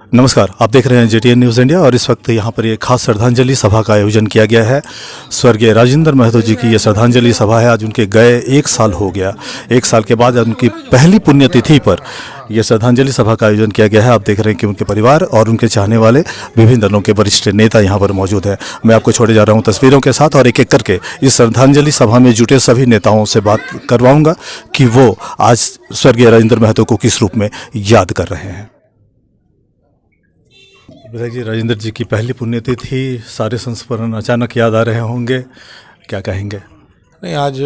नमस्कार, आप देख रहे हैं जेटीएन न्यूज़ इंडिया और इस वक्त यहाँ पर एक खास श्रद्धांजलि सभा का आयोजन किया गया है। स्वर्गीय राजेंद्र महतो जी की ये श्रद्धांजलि सभा है। आज उनके गए 1 साल हो गया। 1 साल के बाद उनकी पहली पुण्यतिथि पर यह श्रद्धांजलि सभा का आयोजन किया गया है। आप देख रहे हैं कि उनके परिवार और उनके चाहने वाले विभिन्न दलों के वरिष्ठ नेता यहाँ पर मौजूद हैं। मैं आपको छोड़े जा रहा हूँ तस्वीरों के साथ और एक एक करके इस श्रद्धांजलि सभा में जुटे सभी नेताओं से बात करवाऊंगा कि वो आज स्वर्गीय राजेंद्र महतो को किस रूप में याद कर रहे हैं। विधायक जी, राजेंद्र जी की पहली पुण्यतिथि, सारे संस्मरण अचानक याद आ रहे होंगे, क्या कहेंगे? नहीं, आज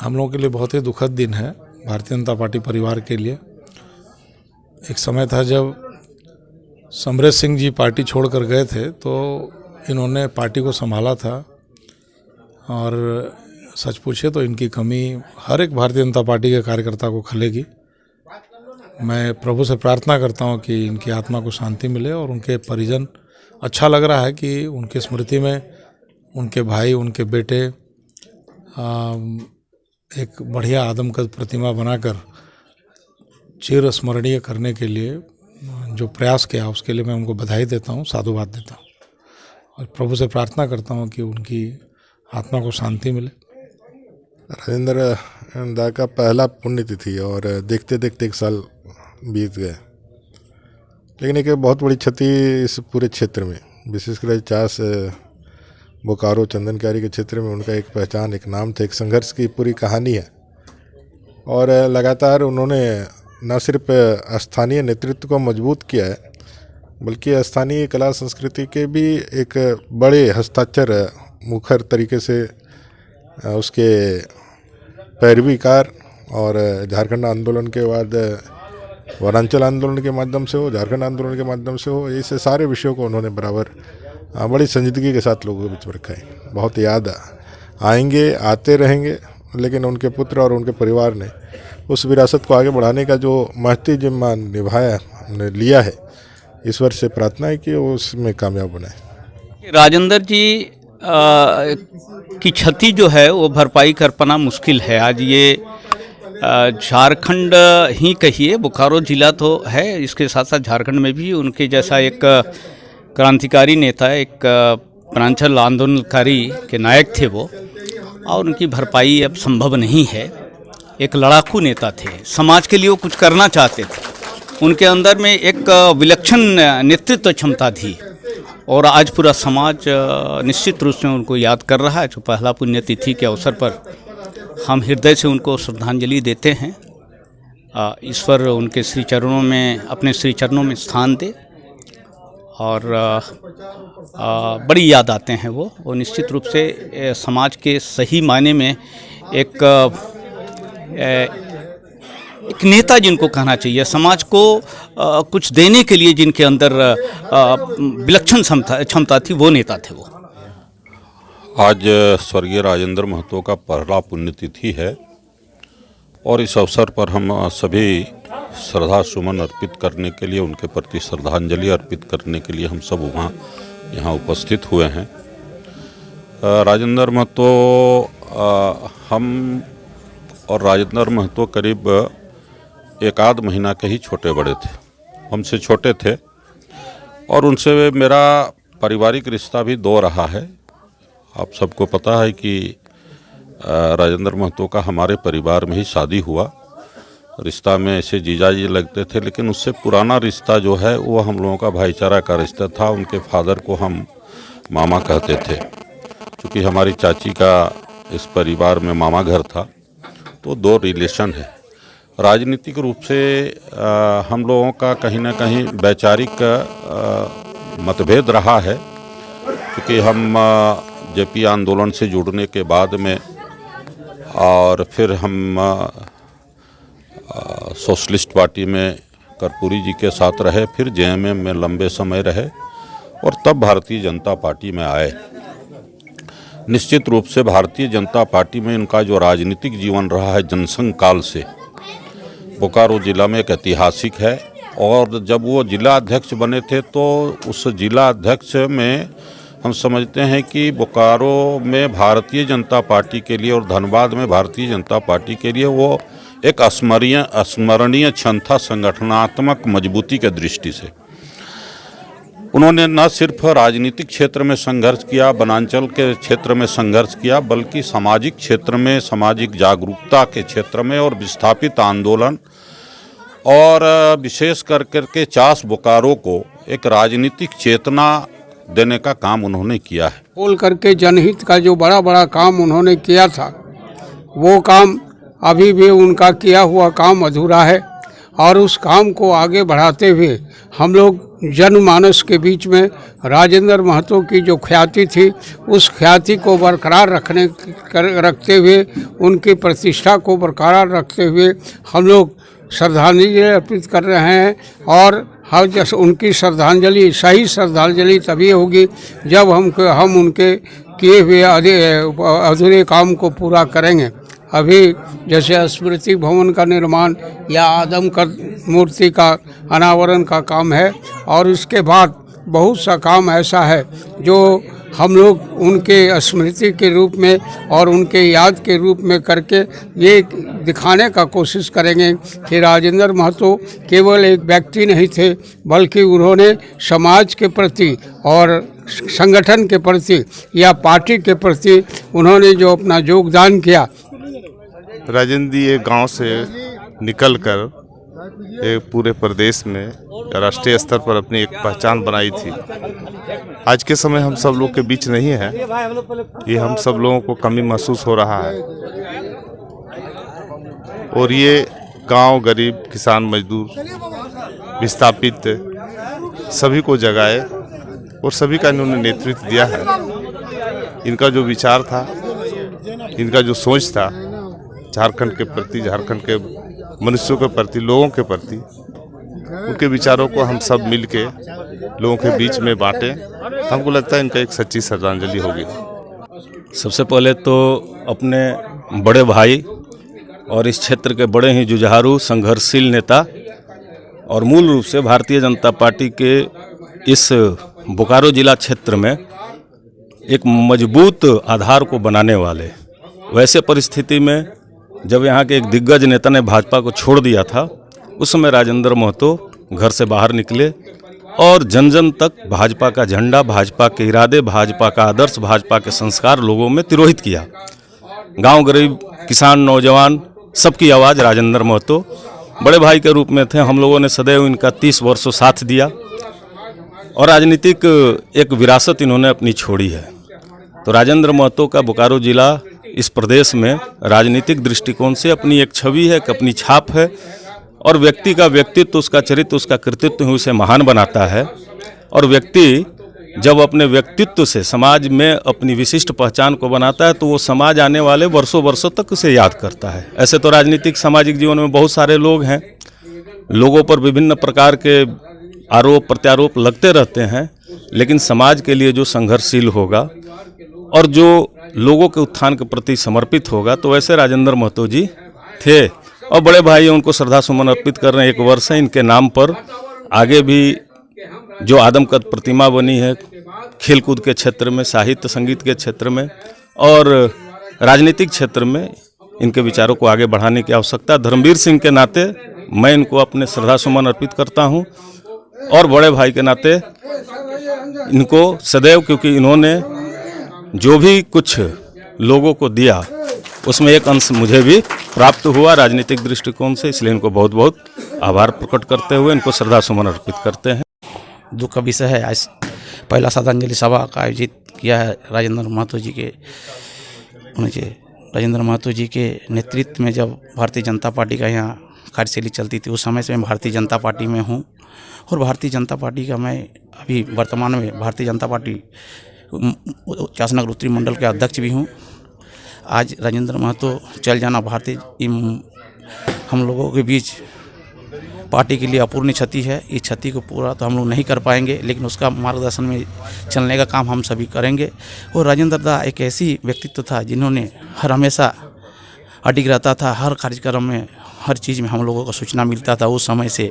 हम लोगों के लिए बहुत ही दुखद दिन है, भारतीय जनता पार्टी परिवार के लिए। एक समय था जब समरेश सिंह जी पार्टी छोड़कर गए थे तो इन्होंने पार्टी को संभाला था और सच पूछे तो इनकी कमी हर एक भारतीय जनता पार्टी के कार्यकर्ता को खलेगी। मैं प्रभु से प्रार्थना करता हूं कि इनकी आत्मा को शांति मिले और उनके परिजन, अच्छा लग रहा है कि उनकी स्मृति में उनके भाई, उनके बेटे एक बढ़िया आदमकद प्रतिमा बनाकर चिर स्मरणीय करने के लिए जो प्रयास किया उसके लिए मैं उनको बधाई देता हूं, साधुवाद देता हूं और प्रभु से प्रार्थना करता हूं कि उनकी आत्मा को शांति मिले। राजेंद्र दा का पहला पुण्यतिथि और देखते देखते 1 साल बीत गए, लेकिन एक बहुत बड़ी क्षति इस पूरे क्षेत्र में, विशेषकर चास बोकारो चंदनकारी के क्षेत्र में उनका एक पहचान, एक नाम था, एक संघर्ष की पूरी कहानी है। और लगातार उन्होंने न सिर्फ स्थानीय नेतृत्व को मजबूत किया है बल्कि स्थानीय कला संस्कृति के भी एक बड़े हस्ताक्षर मुखर तरीके से उसके पैरवीकार और झारखंड आंदोलन के बाद वनांचल आंदोलन के माध्यम से हो, झारखंड आंदोलन के माध्यम से हो, ऐसे सारे विषयों को उन्होंने बराबर बड़ी संजीदगी के साथ लोगों के बीच में रखा है। बहुत याद आएंगे, आते रहेंगे, लेकिन उनके पुत्र और उनके परिवार ने उस विरासत को आगे बढ़ाने का जो महती जिम्मा निभाया, लिया है, ईश्वर से प्रार्थना है कि वो उसमें कामयाब बनाए। राजेंद्र जी की क्षति जो है वो भरपाई कर पाना मुश्किल है। आज ये झारखंड ही कहिए, बोकारो जिला तो है, इसके साथ साथ झारखंड में भी उनके जैसा एक क्रांतिकारी नेता, एक वनांचल आंदोलनकारी के नायक थे वो, और उनकी भरपाई अब संभव नहीं है। एक लड़ाकू नेता थे, समाज के लिए वो कुछ करना चाहते थे, उनके अंदर में एक विलक्षण नेतृत्व क्षमता थी और आज पूरा समाज निश्चित रूप से उनको याद कर रहा है। जो पहला पुण्यतिथि के अवसर पर हम हृदय से उनको श्रद्धांजलि देते हैं। ईश्वर उनके श्री चरणों में, अपने श्री चरणों में स्थान दे और बड़ी याद आते हैं वो निश्चित रूप से समाज के सही मायने में एक नेता जिनको कहना चाहिए, समाज को कुछ देने के लिए जिनके अंदर विलक्षण क्षमता थी, वो नेता थे वो। आज स्वर्गीय राजेंद्र महतो का पहला पुण्यतिथि है और इस अवसर पर हम सभी श्रद्धा सुमन अर्पित करने के लिए, उनके प्रति श्रद्धांजलि अर्पित करने के लिए हम सब यहाँ उपस्थित हुए हैं। राजेंद्र महतो, हम और राजेंद्र महतो करीब 1 आध महीना के ही छोटे बड़े थे, हमसे छोटे थे और उनसे मेरा पारिवारिक रिश्ता भी 2 रहा है। आप सबको पता है कि राजेंद्र महतो का हमारे परिवार में ही शादी हुआ। रिश्ता में ऐसे जीजा जी लगते थे, लेकिन उससे पुराना रिश्ता जो है वो हम लोगों का भाईचारा का रिश्ता था। उनके फादर को हम मामा कहते थे, क्योंकि हमारी चाची का इस परिवार में मामा घर था, तो 2 रिलेशन है। राजनीतिक रूप से हम लोगों का कहीं ना कहीं वैचारिक मतभेद रहा है, क्योंकि हम जेपी आंदोलन से जुड़ने के बाद में और फिर हम सोशलिस्ट पार्टी में कर्पूरी जी के साथ रहे, फिर जेएमएम में लंबे समय रहे और तब भारतीय जनता पार्टी में आए। निश्चित रूप से भारतीय जनता पार्टी में इनका जो राजनीतिक जीवन रहा है जनसंघ काल से, बोकारो जिला में एक ऐतिहासिक है। और जब वो जिला अध्यक्ष बने थे तो उस जिला अध्यक्ष में हम समझते हैं कि बोकारो में भारतीय जनता पार्टी के लिए और धनबाद में भारतीय जनता पार्टी के लिए वो एक अस्मरणीय क्षण था संगठनात्मक मजबूती के दृष्टि से। उन्होंने न सिर्फ राजनीतिक क्षेत्र में संघर्ष किया, वनांचल के क्षेत्र में संघर्ष किया, बल्कि सामाजिक क्षेत्र में, सामाजिक जागरूकता के क्षेत्र में और विस्थापित आंदोलन और विशेष करके चास बोकारो को एक राजनीतिक चेतना देने का काम उन्होंने किया है। बोल करके जनहित का जो बड़ा बड़ा काम उन्होंने किया था, वो काम अभी भी उनका किया हुआ काम अधूरा है और उस काम को आगे बढ़ाते हुए हम लोग जनमानस के बीच में राजेंद्र महतो की जो ख्याति थी, उस ख्याति को बरकरार रखते हुए, उनकी प्रतिष्ठा को बरकरार रखते हुए हम लोग श्रद्धांजलि अर्पित कर रहे हैं। और हर जैसे उनकी श्रद्धांजलि, सही श्रद्धांजलि तभी होगी जब हम उनके किए हुए अधूरे काम को पूरा करेंगे। अभी जैसे स्मृति भवन का निर्माण या आदमकद मूर्ति का अनावरण का काम है और उसके बाद बहुत सा काम ऐसा है जो हम लोग उनके स्मृति के रूप में और उनके याद के रूप में करके ये दिखाने का कोशिश करेंगे कि राजेंद्र महतो केवल एक व्यक्ति नहीं थे, बल्कि उन्होंने समाज के प्रति और संगठन के प्रति या पार्टी के प्रति उन्होंने जो अपना योगदान किया। राजेंद्र जी एक गांव से निकलकर एक पूरे प्रदेश में राष्ट्रीय स्तर पर अपनी एक पहचान बनाई थी। आज के समय हम सब लोग के बीच नहीं है, ये हम सब लोगों को कमी महसूस हो रहा है और ये गांव, गरीब, किसान, मजदूर, विस्थापित सभी को जगाए और सभी का इन्होंने नेतृत्व दिया है। इनका जो विचार था, इनका जो सोच था झारखंड के प्रति, झारखंड के मनुष्यों के प्रति, लोगों के प्रति, उनके विचारों को हम सब मिल के लोगों के बीच में बांटें। हमको लगता है इनका एक सच्ची श्रद्धांजलि होगी। सबसे पहले तो अपने बड़े भाई और इस क्षेत्र के बड़े ही जुझारू संघर्षशील नेता और मूल रूप से भारतीय जनता पार्टी के इस बोकारो जिला क्षेत्र में एक मजबूत आधार को बनाने वाले, वैसे परिस्थिति में जब यहाँ के एक दिग्गज नेता ने भाजपा को छोड़ दिया था, उस समय राजेंद्र महतो घर से बाहर निकले और जन जन तक भाजपा का झंडा, भाजपा के इरादे, भाजपा का आदर्श, भाजपा के संस्कार लोगों में तिरोहित किया। गांव, गरीब, किसान, नौजवान, सबकी आवाज़ राजेंद्र महतो बड़े भाई के रूप में थे। हम लोगों ने सदैव इनका 30 वर्षों साथ दिया और राजनीतिक एक विरासत इन्होंने अपनी छोड़ी है। तो राजेंद्र महतो का बोकारो जिला इस प्रदेश में राजनीतिक दृष्टिकोण से अपनी एक छवि है, अपनी छाप है और व्यक्ति का व्यक्तित्व, उसका चरित्र, उसका कृतित्व ही उसे महान बनाता है। और व्यक्ति जब अपने व्यक्तित्व से समाज में अपनी विशिष्ट पहचान को बनाता है तो वो समाज आने वाले वर्षों वर्षों तक उसे याद करता है। ऐसे तो राजनीतिक सामाजिक जीवन में बहुत सारे लोग हैं, लोगों पर विभिन्न प्रकार के आरोप प्रत्यारोप लगते रहते हैं, लेकिन समाज के लिए जो संघर्षशील होगा और जो लोगों के उत्थान के प्रति समर्पित होगा, तो वैसे राजेंद्र महतो जी थे। और बड़े भाई उनको श्रद्धा सुमन अर्पित कर रहे हैं। 1 वर्ष है इनके नाम पर। आगे भी जो आदमकद प्रतिमा बनी है खेलकूद के क्षेत्र में, साहित्य संगीत के क्षेत्र में और राजनीतिक क्षेत्र में इनके विचारों को आगे बढ़ाने की आवश्यकता। धर्मवीर सिंह के नाते मैं इनको अपने श्रद्धा सुमन अर्पित करता हूँ और बड़े भाई के नाते इनको सदैव, क्योंकि इन्होंने जो भी कुछ लोगों को दिया उसमें एक अंश मुझे भी प्राप्त हुआ राजनीतिक दृष्टिकोण से, इसलिए इनको बहुत बहुत आभार प्रकट करते हुए इनको श्रद्धा सुमन अर्पित करते हैं। दुख का विषय है। आज पहला श्रद्धांजलि सभा का आयोजित किया है राजेंद्र महतो जी के। मुझे राजेंद्र महतो जी के नेतृत्व में जब भारतीय जनता पार्टी का यहाँ कार्यशैली चलती थी, उस समय से मैं भारतीय जनता पार्टी में हूँ और भारतीय जनता पार्टी का मैं अभी वर्तमान में भारतीय जनता पार्टी चासनगर उत्तरी मंडल के अध्यक्ष भी हूँ। आज राजेंद्र महतो चल जाना हम लोगों के बीच पार्टी के लिए अपूर्णीय क्षति है। इस क्षति को पूरा तो हम लोग नहीं कर पाएंगे, लेकिन उसका मार्गदर्शन में चलने का काम हम सभी करेंगे। और राजेंद्र दा एक ऐसी व्यक्तित्व था जिन्होंने हमेशा अडिग रहता था। हर कार्यक्रम में, हर चीज़ में हम लोगों को सूचना मिलता था उस समय से।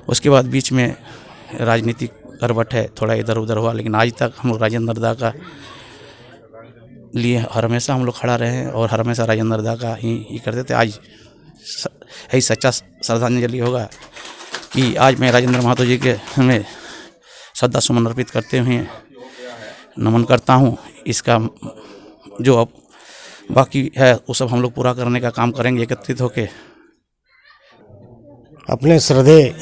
उसके बाद बीच में राजनीतिक करवट है, थोड़ा इधर उधर हुआ, लेकिन आज तक हम लोग राजेंद्र दा का लिए हमेशा हम लोग खड़ा रहे हैं और हमेशा राजेंद्र दा का ही करते थे। आज यही सच्चा श्रद्धांजलि होगा कि आज मैं राजेंद्र महतो जी के में श्रद्धा सुमन अर्पित करते हुए नमन करता हूँ। इसका जो अब बाकी है वो सब हम लोग पूरा करने का काम करेंगे एकत्रित होकर। अपने श्रद्धेय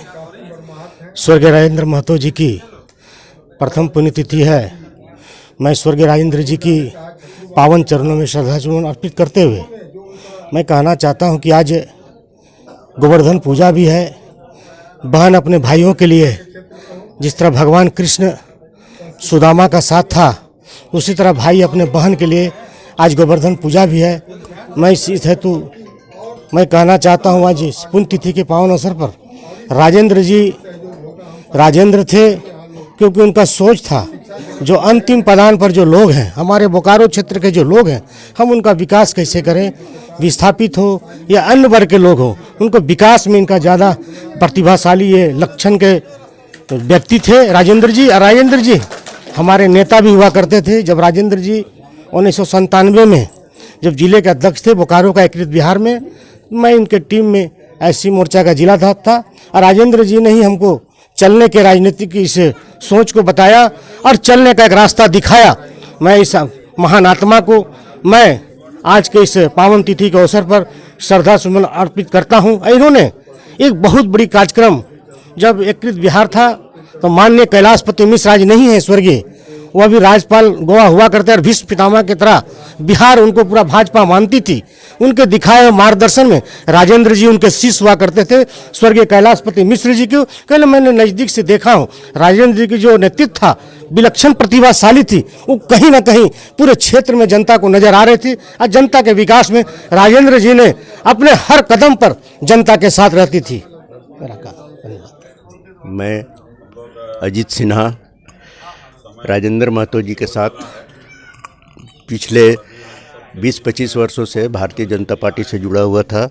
स्वर्गीय राजेंद्र महतो जी की प्रथम पुण्यतिथि है। मैं स्वर्गीय राजेंद्र जी की पावन चरणों में श्रद्धासुमन अर्पित करते हुए मैं कहना चाहता हूं कि आज गोवर्धन पूजा भी है। बहन अपने भाइयों के लिए जिस तरह भगवान कृष्ण सुदामा का साथ था, उसी तरह भाई अपने बहन के लिए आज गोवर्धन पूजा भी है। मैं इस हेतु मैं कहना चाहता हूं, आज इस पुण्यतिथि के पावन अवसर पर राजेंद्र जी राजेंद्र थे क्योंकि उनका सोच था जो अंतिम पदान पर जो लोग हैं, हमारे बोकारो क्षेत्र के जो लोग हैं, हम उनका विकास कैसे करें, विस्थापित हो या अन्य वर्ग के लोग हो, उनको विकास में इनका ज़्यादा प्रतिभाशाली ये लक्षण के व्यक्ति थे राजेंद्र जी। और राजेंद्र जी हमारे नेता भी हुआ करते थे। जब राजेंद्र जी 1997 में जब जिले के अध्यक्ष थे बोकारो का एकीकृत बिहार में, मैं इनके टीम में एससी मोर्चा का जिला अध्यक्ष था और राजेंद्र जी ने ही हमको चलने के राजनीति की इस सोच को बताया और चलने का एक रास्ता दिखाया। मैं इस महान आत्मा को मैं आज के इस पावन तिथि के अवसर पर श्रद्धा सुमन अर्पित करता हूं। इन्होंने एक बहुत बड़ी कार्यक्रम, जब एकीकृत बिहार था तो माननीय कैलाशपति मिश्र आज नहीं है स्वर्गीय, वह भी राज्यपाल गोवा हुआ करते और भीष्म पितामह की तरह बिहार उनको पूरा भाजपा मानती थी। उनके दिखाए हुए मार्गदर्शन में राजेंद्र जी उनके शिष्य हुआ करते थे स्वर्गीय कैलाशपति मिश्र जी को। कल मैंने नज़दीक से देखा हूँ, राजेंद्र जी की जो नेतृत्व था, विलक्षण प्रतिभाशाली थी, वो कहीं ना कहीं पूरे क्षेत्र में जनता को नजर आ रही थी और जनता के विकास में राजेंद्र जी ने अपने हर कदम पर जनता के साथ रहती थी। मैं अजीत सिन्हा राजेंद्र महतो जी के साथ पिछले 20-25 वर्षों से भारतीय जनता पार्टी से जुड़ा हुआ था।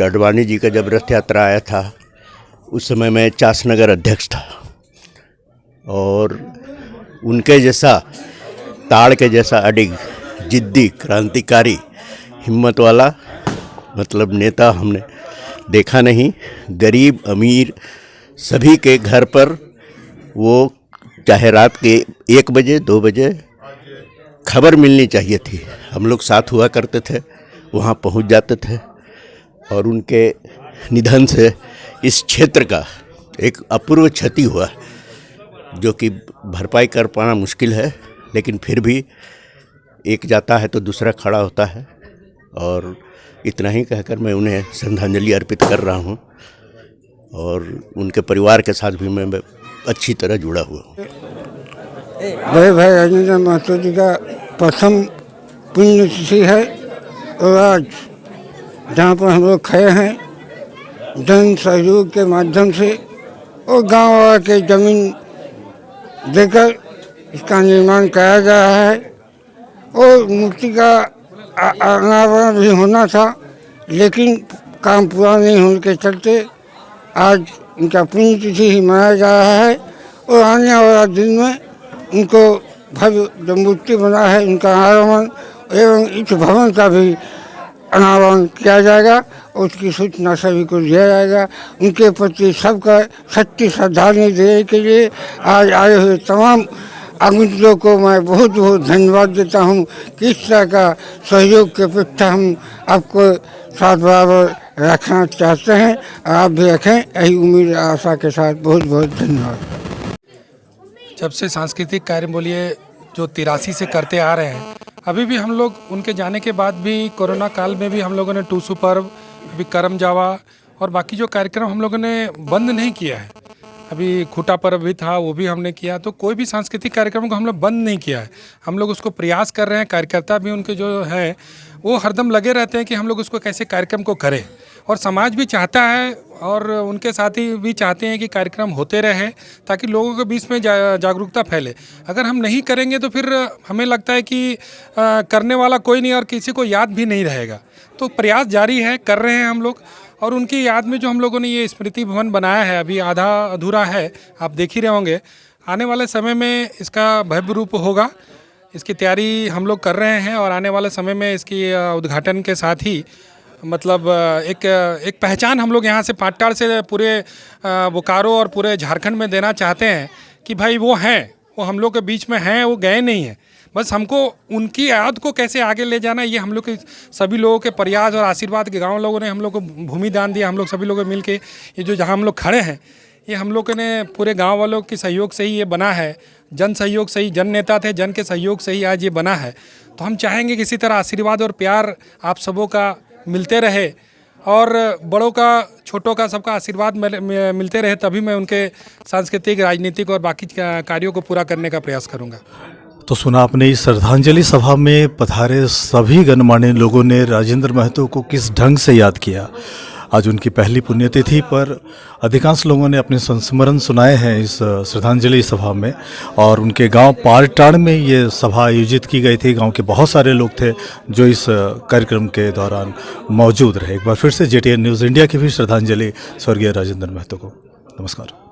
अडवाणी जी का जब रथ यात्रा आया था उस समय मैं चासनगर अध्यक्ष था और उनके जैसा ताड़ के जैसा अडिग, जिद्दी, क्रांतिकारी, हिम्मत वाला मतलब नेता हमने देखा नहीं। गरीब अमीर सभी के घर पर वो चाहे रात के 1 बजे 2 बजे खबर मिलनी चाहिए थी, हम लोग साथ हुआ करते थे, वहाँ पहुँच जाते थे। और उनके निधन से इस क्षेत्र का एक अपूर्व क्षति हुआ जो कि भरपाई कर पाना मुश्किल है, लेकिन फिर भी एक जाता है तो दूसरा खड़ा होता है। और इतना ही कहकर मैं उन्हें श्रद्धांजलि अर्पित कर रहा हूँ और उनके परिवार के साथ भी मैं अच्छी तरह जुड़ा हुआ हूँ। बड़े भाई राजेंद्र महतो जी का प्रथम पुण्यतिथि है और आज जहाँ पर हम लोग खड़े हैं जन सहयोग के माध्यम से और गाँव वाला के जमीन देकर इसका निर्माण कराया जा रहा है और मूर्ति का अनावरण भी होना था, लेकिन काम पूरा नहीं होने के चलते आज उनका पुण्यतिथि ही मनाया जा रहा है। और आने वाला दिन में उनको भव्य जो मूर्ति बना है उनका अनावरण एवं इस भवन का भी अनावरण किया जाएगा और उसकी सूचना सभी को दिया जाएगा। उनके प्रति सबका सच्ची श्रद्धांजलि देने के लिए आज आए हुए तमाम आगंतुकों को मैं बहुत बहुत धन्यवाद देता हूँ। किस तरह का सहयोग के अपेक्षा हम आपको साथ बराबर रखना चाहते हैं और आप भी रखें, यही उम्मीद आशा के साथ बहुत बहुत धन्यवाद। जब से सांस्कृतिक कार्य बोलिए जो 83 से करते आ रहे हैं, अभी भी हम लोग उनके जाने के बाद भी कोरोना काल में भी हम लोगों ने टूसू पर्व, अभी करम जावा और बाकी जो कार्यक्रम हम लोगों ने बंद नहीं किया है। अभी खूटा पर्व भी था, वो भी हमने किया। तो कोई भी सांस्कृतिक कार्यक्रम को हम लोग बंद नहीं किया है, हम लोग उसको प्रयास कर रहे हैं। कार्यकर्ता भी उनके जो है वो हरदम लगे रहते हैं कि हम लोग उसको कैसे कार्यक्रम को करें, और समाज भी चाहता है और उनके साथी भी चाहते हैं कि कार्यक्रम होते रहे ताकि लोगों के बीच में जागरूकता फैले। अगर हम नहीं करेंगे तो फिर हमें लगता है कि करने वाला कोई नहीं और किसी को याद भी नहीं रहेगा। तो प्रयास जारी है, कर रहे हैं हम लोग। और उनकी याद में जो हम लोगों ने ये स्मृति भवन बनाया है, अभी आधा अधूरा है, आप देख ही रहे होंगे। आने वाले समय में इसका भव्य रूप होगा, इसकी तैयारी हम लोग कर रहे हैं और आने वाले समय में इसकी उद्घाटन के साथ ही मतलब एक पहचान हम लोग यहाँ से पाटटाड़ से पूरे बोकारो और पूरे झारखंड में देना चाहते हैं कि भाई वो हैं, वो हम लोग के बीच में हैं, वो गए नहीं हैं। बस हमको उनकी याद को कैसे आगे ले जाना, ये हम लोग के सभी लोगों के प्रयास और आशीर्वाद के गांव लोगों ने हम लोग को भूमि दान दिया। हम लोग सभी लोग मिल के ये जो जहां हम लोग खड़े हैं, ये हम लोग ने पूरे गांव वालों के सहयोग से ही ये बना है। जन सहयोग से ही, जन नेता थे, जन के सहयोग से ही आज ये बना है। तो हम चाहेंगे कि इसी तरह आशीर्वाद और प्यार आप सबों का मिलते रहे और बड़ों का, छोटों का, सबका आशीर्वाद मिलते रहे, तभी मैं उनके सांस्कृतिक, राजनीतिक और बाकी कार्यों को पूरा करने का प्रयास करूँगा। तो सुना आपने इस श्रद्धांजलि सभा में पधारे सभी गणमान्य लोगों ने राजेंद्र महतो को किस ढंग से याद किया। आज उनकी पहली पुण्यतिथि पर अधिकांश लोगों ने अपने संस्मरण सुनाए हैं इस श्रद्धांजलि सभा में, और उनके गांव पारटाड़ में ये सभा आयोजित की गई थी। गांव के बहुत सारे लोग थे जो इस कार्यक्रम के दौरान मौजूद रहे। एक बार फिर से JTN न्यूज़ इंडिया की भी श्रद्धांजलि स्वर्गीय राजेंद्र महतो को। नमस्कार।